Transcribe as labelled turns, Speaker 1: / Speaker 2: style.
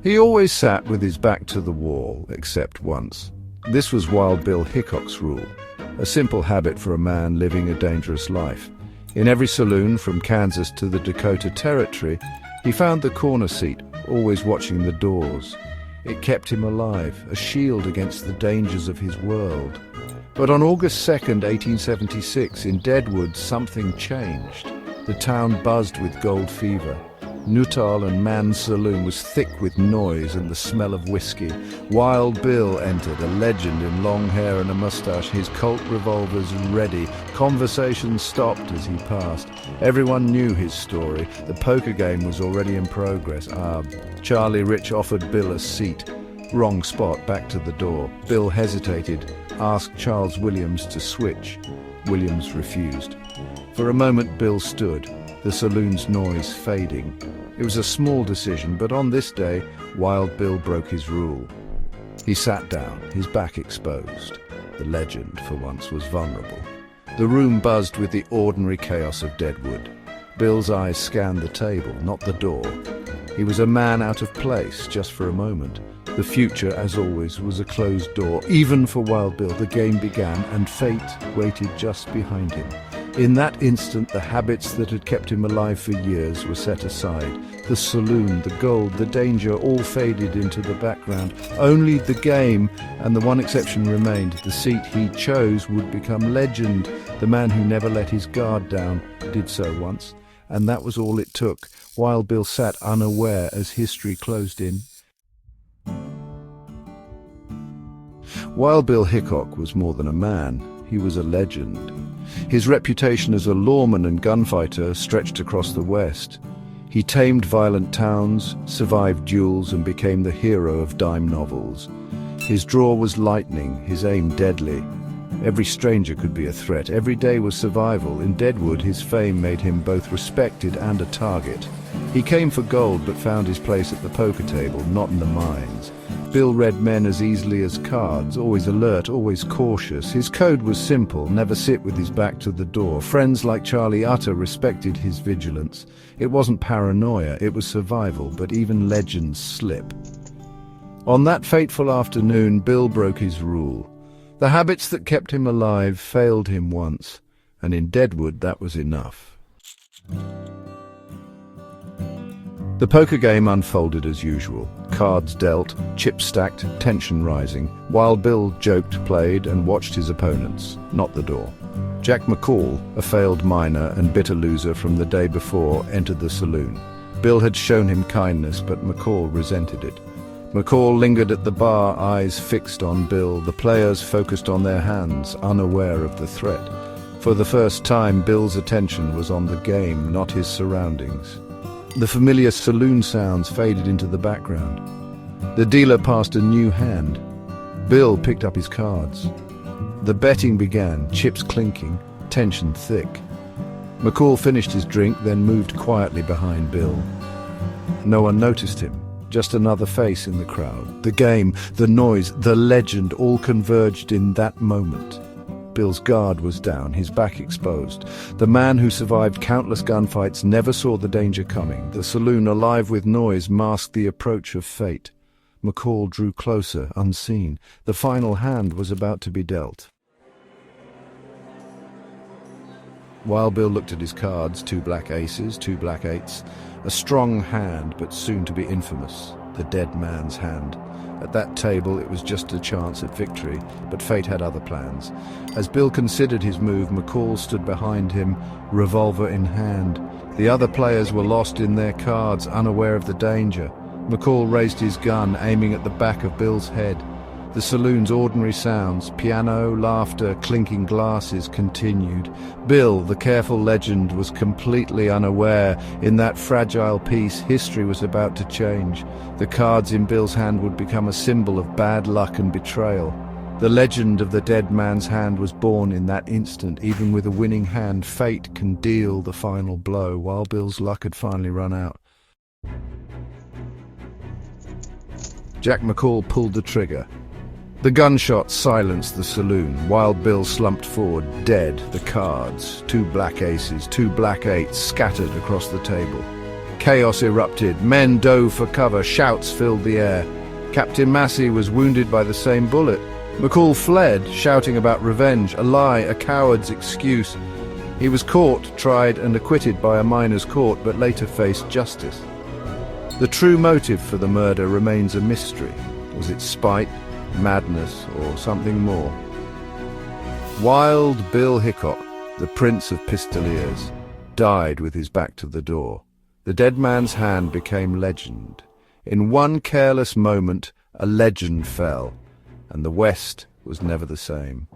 Speaker 1: He always sat with his back to the wall, except once. This was Wild Bill Hickok's rule, a simple habit for a man living a dangerous life. In every saloon, from Kansas to the Dakota Territory, he found the corner seat, always watching the doors. It kept him alive, a shield against the dangers of his world. But on August 2nd, 1876, in Deadwood, something changed. The town buzzed with gold fever. Nuttall and Mann's saloon was thick with noise and the smell of whiskey. Wild Bill entered, a legend in long hair and a mustache, his Colt revolvers ready. Conversation stopped as he passed. Everyone knew his story. The poker game was already in progress. Charlie Rich offered Bill a seat. Wrong spot, back to the door. Bill hesitated, asked Charles Williams to switch. Williams refused. For a moment Bill stood, the saloon's noise fading. It was a small decision, but on this day, Wild Bill broke his rule. He sat down, his back exposed. The legend, for once, was vulnerable. The room buzzed with the ordinary chaos of Deadwood. Bill's eyes scanned the table, not the door. He was a man out of place, just for a moment. The future, as always, was a closed door. Even for Wild Bill, the game began, and fate waited just behind him. In that instant, the habits that had kept him alive for years were set aside. The saloon, the gold, the danger all faded into the background. Only the game, and the one exception remained. The seat he chose would become legend. The man who never let his guard down did so once, and that was all it took. Wild Bill sat unaware as history closed in. Wild Bill Hickok was more than a man. He was a legend. His reputation as a lawman and gunfighter stretched across the West. He tamed violent towns, survived duels, and became the hero of dime novels. His draw was lightning, his aim deadly. Every stranger could be a threat. Every day was survival. In Deadwood, his fame made him both respected and a target. He came for gold, but found his place at the poker table, not in the mines. Bill read men as easily as cards, always alert, always cautious. His code was simple: never sit with his back to the door. Friends like Charlie Utter respected his vigilance. It wasn't paranoia, it was survival, but even legends slip. On that fateful afternoon, Bill broke his rule. The habits that kept him alive failed him once, and in Deadwood that was enough. The poker game unfolded as usual. Cards dealt, chips stacked, tension rising. Wild Bill joked, played, and watched his opponents, not the door. Jack McCall, a failed miner and bitter loser from the day before, entered the saloon. Bill had shown him kindness, but McCall resented it. McCall lingered at the bar, eyes fixed on Bill. The players focused on their hands, unaware of the threat. For the first time, Bill's attention was on the game, not his surroundings. The familiar saloon sounds faded into the background. The dealer passed a new hand. Bill picked up his cards. The betting began, chips clinking, tension thick. McCall finished his drink, then moved quietly behind Bill. No one noticed him. Just another face in the crowd. The game, the noise, the legend all converged in that moment. Bill's guard was down, his back exposed. The man who survived countless gunfights never saw the danger coming. The saloon, alive with noise, masked the approach of fate. McCall drew closer, unseen. The final hand was about to be dealt. Wild Bill looked at his cards, 2 black aces, 2 black eights. A strong hand, but soon to be infamous. The dead man's hand. At that table, it was just a chance at victory, but fate had other plans. As Bill considered his move, McCall stood behind him, revolver in hand. The other players were lost in their cards, unaware of the danger. McCall raised his gun, aiming at the back of Bill's head. The saloon's ordinary sounds, piano, laughter, clinking glasses, continued. Bill, the careful legend, was completely unaware. In that fragile piece, history was about to change. The cards in Bill's hand would become a symbol of bad luck and betrayal. The legend of the dead man's hand was born in that instant. Even with a winning hand, fate can deal the final blow. While Bill's luck had finally run out, Jack McCall pulled the trigger. The gunshot silenced the saloon. Wild Bill slumped forward, dead. The cards, 2 black aces, 2 black eights, scattered across the table. Chaos erupted. Men dove for cover. Shouts filled the air. Captain Massey was wounded by the same bullet. McCall fled, shouting about revenge, a lie, a coward's excuse. He was caught, tried and acquitted by a miners' court, but later faced justice. The true motive for the murder remains a mystery. Was it spite, madness, or something more? Wild Bill Hickok, the Prince of Pistoliers, died with his back to the door. The dead man's hand became legend. In one careless moment, a legend fell, and the West was never the same.